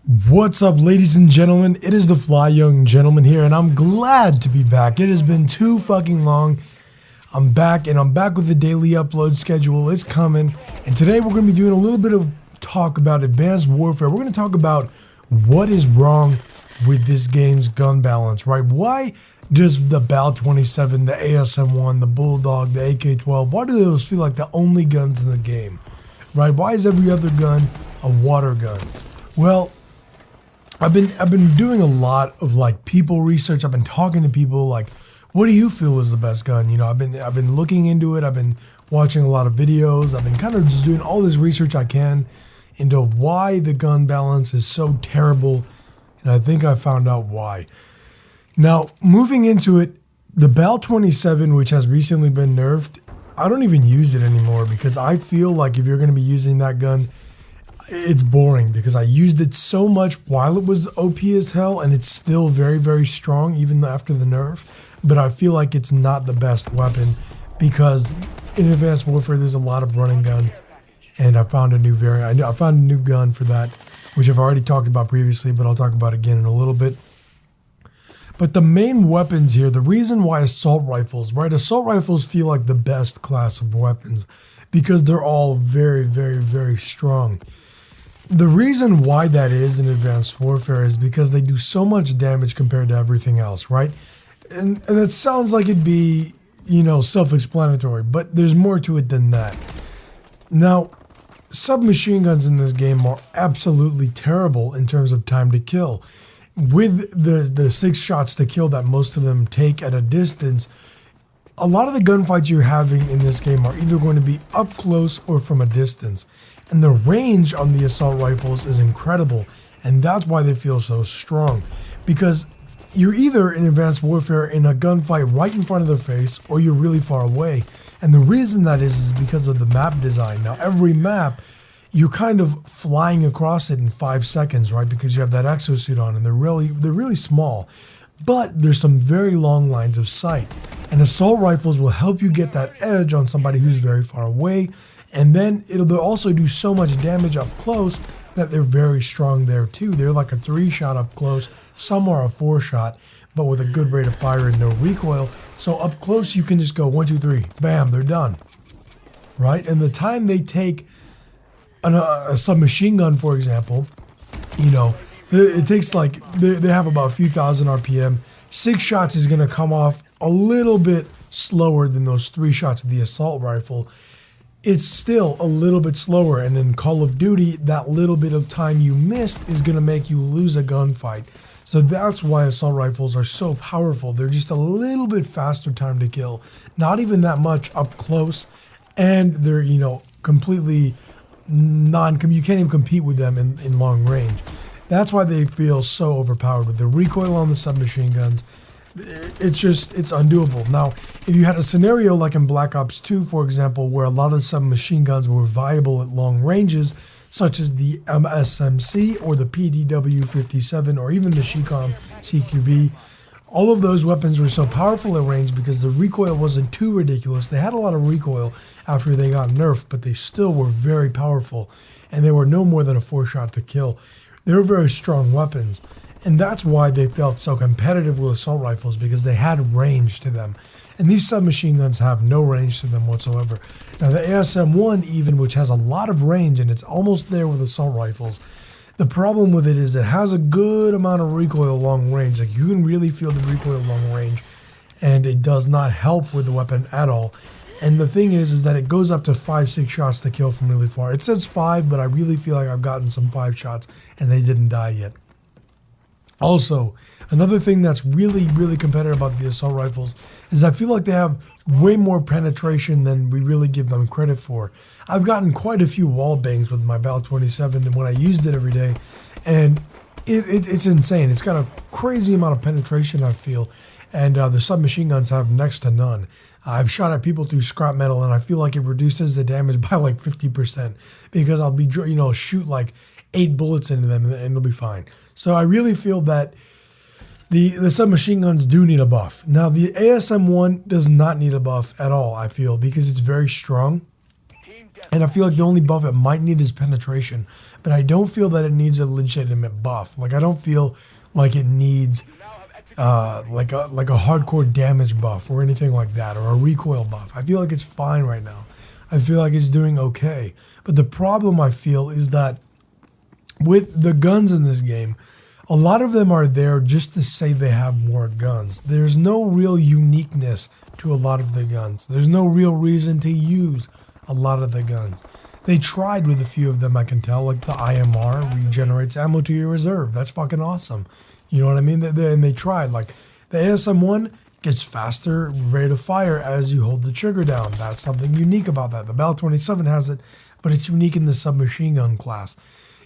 What's up, ladies and gentlemen? It is the TheFlyYoungGentleman here, and I'm glad to be back. It has been too fucking long. I'm back, and I'm back with the daily upload schedule. It's coming, and today we're going to be doing a little bit of talk about advanced warfare. We're going to talk about what is wrong with this game's gun balance, right? Why does the BAL-27, the ASM-1, the Bulldog, the AK-12, why do those feel like the only guns in the game, right? Why is every other gun a water gun? Well, I've been doing a lot of like people research. I've been talking to people like, what do you feel is the best gun? You know, I've been looking into it. I've been watching a lot of videos. I've been kind of just doing all this research I can into why the gun balance is so terrible, and I think I found out why. Now, moving into it, the BAL-27, which has recently been nerfed, I don't even use it anymore because I feel like if you're going to be using that gun, it's boring because I used it so much while it was OP as hell, and it's still very, very strong even after the nerf. But I feel like it's not the best weapon because in Advanced Warfare there's a lot of running gun, and I found a new variant. I found a new gun for that, which I've already talked about previously, but I'll talk about again in a little bit. But the main weapons here, the reason why assault rifles, right? Assault rifles feel like the best class of weapons because they're all very, very, very strong. The reason why that is in Advanced Warfare is because they do so much damage compared to everything else, right? And it sounds like it'd be, you know, self-explanatory, but there's more to it than that. Now, submachine guns in this game are absolutely terrible in terms of time to kill. With the 6 shots to kill that most of them take at a distance, a lot of the gunfights you're having in this game are either going to be up close or from a distance. And the range on the assault rifles is incredible, and that's why they feel so strong. Because you're either in Advanced Warfare in a gunfight right in front of their face, or you're really far away. And the reason that is because of the map design. Now, every map, you're kind of flying across it in 5 seconds, right? Because you have that exosuit on, and they're really small. But there's some very long lines of sight. And assault rifles will help you get that edge on somebody who's very far away. And then they'll also do so much damage up close that they're very strong there too. They're like a 3-shot up close. Some are a 4-shot, but with a good rate of fire and no recoil. So up close, you can just go 1, 2, 3, bam, they're done. Right? And the time they take a submachine gun, for example, you know, it takes like, they have about a few thousand RPM. 6 shots is going to come off a little bit slower than those 3 shots of the assault rifle. It's still a little bit slower, and in Call of Duty, that little bit of time you missed is going to make you lose a gunfight. So that's why assault rifles are so powerful. They're just a little bit faster time to kill, not even that much up close, and they're, you know, completely you can't even compete with them in long range. That's why they feel so overpowered with the recoil on the submachine guns. It's undoable. Now, if you had a scenario like in Black Ops 2, for example, where a lot of submachine guns were viable at long ranges, such as the MSMC or the PDW-57 or even the Shicom CQB, all of those weapons were so powerful at range because the recoil wasn't too ridiculous. They had a lot of recoil after they got nerfed, but they still were very powerful, and they were no more than a 4-shot to kill. They were very strong weapons. And that's why they felt so competitive with assault rifles, because they had range to them. And these submachine guns have no range to them whatsoever. Now the ASM-1 even, which has a lot of range, and it's almost there with assault rifles, the problem with it is it has a good amount of recoil long range. Like, you can really feel the recoil long range, and it does not help with the weapon at all. And the thing is that it goes up to 5, 6 shots to kill from really far. It says 5, but I really feel like I've gotten some 5 shots, and they didn't die yet. Also, another thing that's really, really competitive about the assault rifles is I feel like they have way more penetration than we really give them credit for. I've gotten quite a few wall bangs with my BAL-27 and when I used it every day, and it's insane. It's got a crazy amount of penetration, I feel, and the submachine guns have next to none. I've shot at people through scrap metal, and I feel like it reduces the damage by like 50% because I'll be, you know, shoot like 8 bullets into them and they'll be fine. So I really feel that the submachine guns do need a buff. Now the ASM-1 does not need a buff at all, I feel, because it's very strong. And I feel like the only buff it might need is penetration, but I don't feel that it needs a legitimate buff. Like I don't feel like it needs like a hardcore damage buff or anything like that, or a recoil buff. I feel like it's fine right now. I feel like it's doing okay. But the problem I feel is that with the guns in this game, a lot of them are there just to say they have more guns. There's no real uniqueness to a lot of the guns. There's no real reason to use a lot of the guns. They tried with a few of them, I can tell, like the IMR regenerates ammo to your reserve. That's fucking awesome. You know what I mean? And they tried. Like the ASM-1 gets faster rate of fire as you hold the trigger down. That's something unique about that. The Bal 27 has it, but it's unique in the submachine gun class.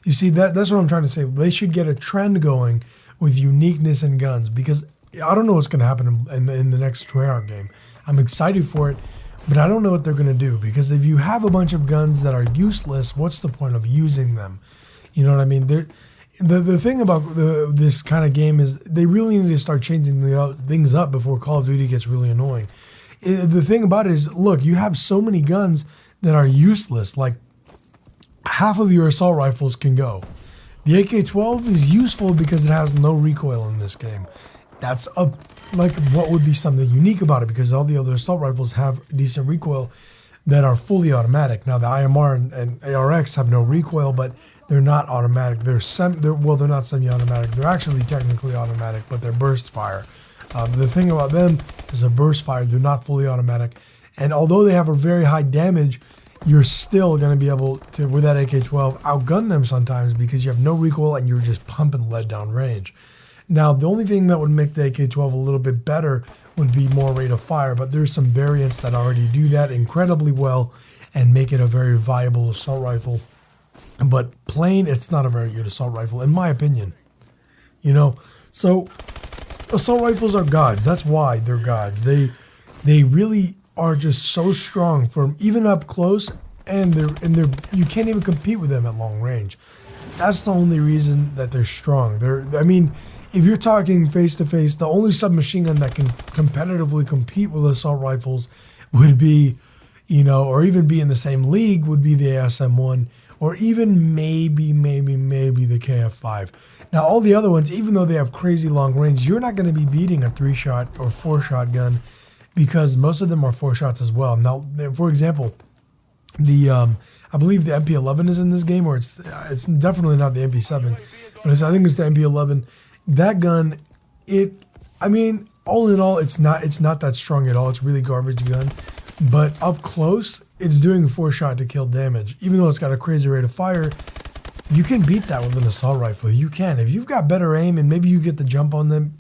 You see, that's what I'm trying to say. They should get a trend going with uniqueness in guns, because I don't know what's going to happen in the next Treyarch game. I'm excited for it, but I don't know what they're going to do, because if you have a bunch of guns that are useless, what's the point of using them? You know what I mean? The thing about this kind of game is they really need to start changing things up before Call of Duty gets really annoying. The thing about it is, look, you have so many guns that are useless. Like, half of your assault rifles can go. The AK-12 is useful because it has no recoil in this game. That's like what would be something unique about it, because all the other assault rifles have decent recoil that are fully automatic. Now the IMR and ARX have no recoil, but they're not automatic. They're not semi-automatic. They're actually technically automatic, but they're burst fire. The thing about them is a burst fire. They're not fully automatic, and although they have a very high damage, you're still going to be able to, with that AK-12, outgun them sometimes because you have no recoil and you're just pumping lead down range. Now, the only thing that would make the AK-12 a little bit better would be more rate of fire, but there's some variants that already do that incredibly well and make it a very viable assault rifle. But plain, it's not a very good assault rifle, in my opinion. You know, so assault rifles are gods. That's why they're gods. They really are just so strong from even up close, and you can't even compete with them at long range. That's the only reason that they're strong. I mean, if you're talking face to face, the only submachine gun that can competitively compete with assault rifles would be, you know, or even be in the same league would be the ASM-1, or even maybe the KF-5. Now, all the other ones, even though they have crazy long range, you're not going to be beating a 3-shot or 4-shot gun, because most of them are 4 shots as well. Now, for example, I believe the MP11 is in this game, or it's definitely not the MP7, but I think it's the MP11. That gun, I mean, all in all, it's not that strong at all. It's a really garbage gun, but up close, it's doing 4-shot to kill damage. Even though it's got a crazy rate of fire, you can beat that with an assault rifle. You can. If you've got better aim and maybe you get the jump on them,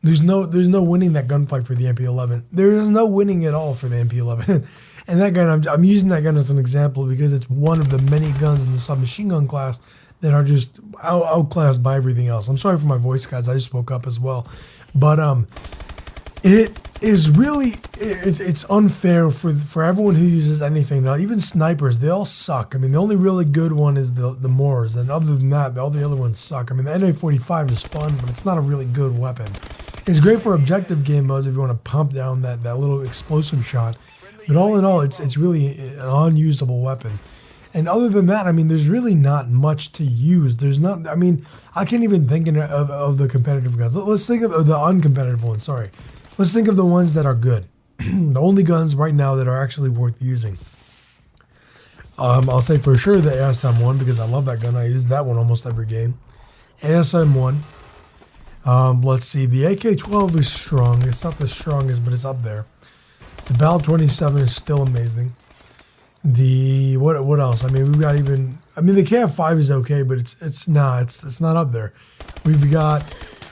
there's no winning that gunfight for the MP11. There is no winning at all for the MP11. And that gun, I'm using that gun as an example because it's one of the many guns in the submachine gun class that are just outclassed by everything else. I'm sorry for my voice, guys. I just woke up as well. But it is really, it's unfair for everyone who uses anything. Now, even snipers, they all suck. I mean, the only really good one is the Moors. And other than that, all the other ones suck. I mean, the NA-45 is fun, but it's not a really good weapon. It's great for objective game modes if you want to pump down that little explosive shot. But all in all, it's really an unusable weapon. And other than that, I mean, there's really not much to use. There's not, I mean, I can't even think of the competitive guns. Let's think of the uncompetitive ones, sorry. Let's think of the ones that are good. The only guns right now that are actually worth using. I'll say for sure the ASM-1, because I love that gun. I use that one almost every game. ASM-1. Let's see, the AK-12 is strong. It's not the strongest, but it's up there. The Bal 27 is still amazing. The what else? I mean, we've got the KF-5 is okay, but it's not up there. We've got,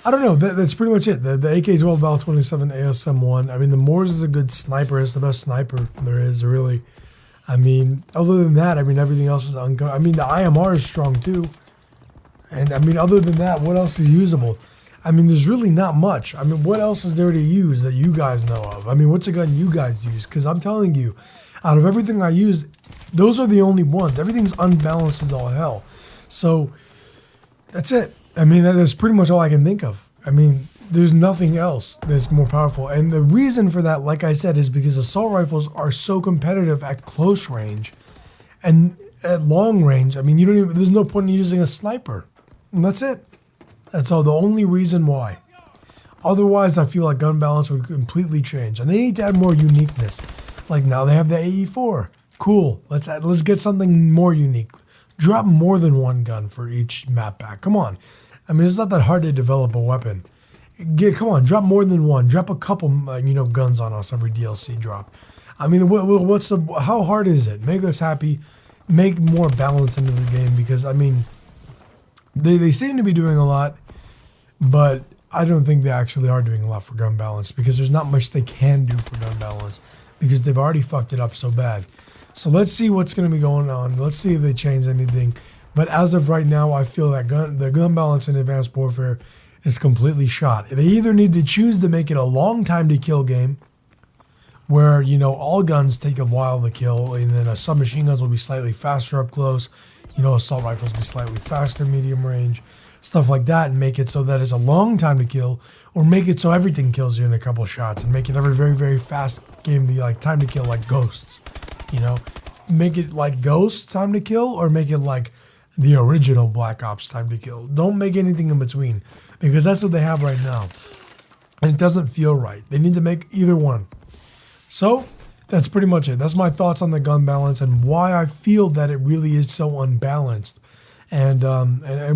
I don't know, that's pretty much it. The AK-12, Bal 27, ASM-1. I mean, the Moors is a good sniper. It's the best sniper there is, really. I mean, other than that, I mean, everything else is I mean, the IMR is strong too. And I mean, other than that, what else is usable? I mean, there's really not much. I mean, what else is there to use that you guys know of? I mean, what's a gun you guys use? Because I'm telling you, out of everything I use, those are the only ones. Everything's unbalanced as all hell. So that's it. I mean, that's pretty much all I can think of. I mean, there's nothing else that's more powerful. And the reason for that, like I said, is because assault rifles are so competitive at close range. And at long range, I mean, you don't even, there's no point in using a sniper. And that's it. That's all. The only reason why. Otherwise, I feel like gun balance would completely change. And they need to add more uniqueness. Like now they have the AE4. Cool. Let's get something more unique. Drop more than one gun for each map pack. Come on. I mean, it's not that hard to develop a weapon. Come on, drop more than one. Drop a couple, guns on us every DLC drop. I mean, how hard is it? Make us happy. Make more balance into the game because, I mean, they seem to be doing a lot, but I don't think they actually are doing a lot for gun balance because there's not much they can do for gun balance because they've already fucked it up so bad. So let's see what's going to be going on. Let's see if they change anything. But as of right now, I feel that the gun balance in Advanced Warfare is completely shot. They either need to choose to make it a long time to kill game where, all guns take a while to kill and then submachine guns will be slightly faster up close. Assault rifles will be slightly faster, medium range, stuff like that, and make it so that it's a long time to kill, or make it so everything kills you in a couple shots and make it every very, very fast game to be like time to kill like Ghosts. Make it like Ghosts time to kill, or make it like the original Black Ops time to kill. Don't make anything in between because that's what they have right now. And it doesn't feel right. They need to make either one. So that's pretty much it. That's my thoughts on the gun balance and why I feel that it really is so unbalanced and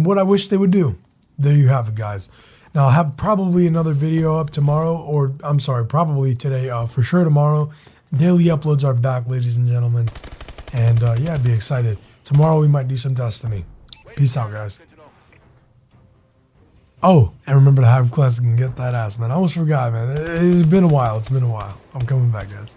what I wish they would do. There you have it, guys. Now I'll have probably another video up tomorrow, or I'm sorry, probably today, for sure tomorrow. Daily uploads are back, ladies and gentlemen. And yeah, be excited. Tomorrow we might do some Destiny. Peace out, guys. Oh, and remember to Hive Classic and get that ass, man. I almost forgot, man. It's been a while. I'm coming back, guys.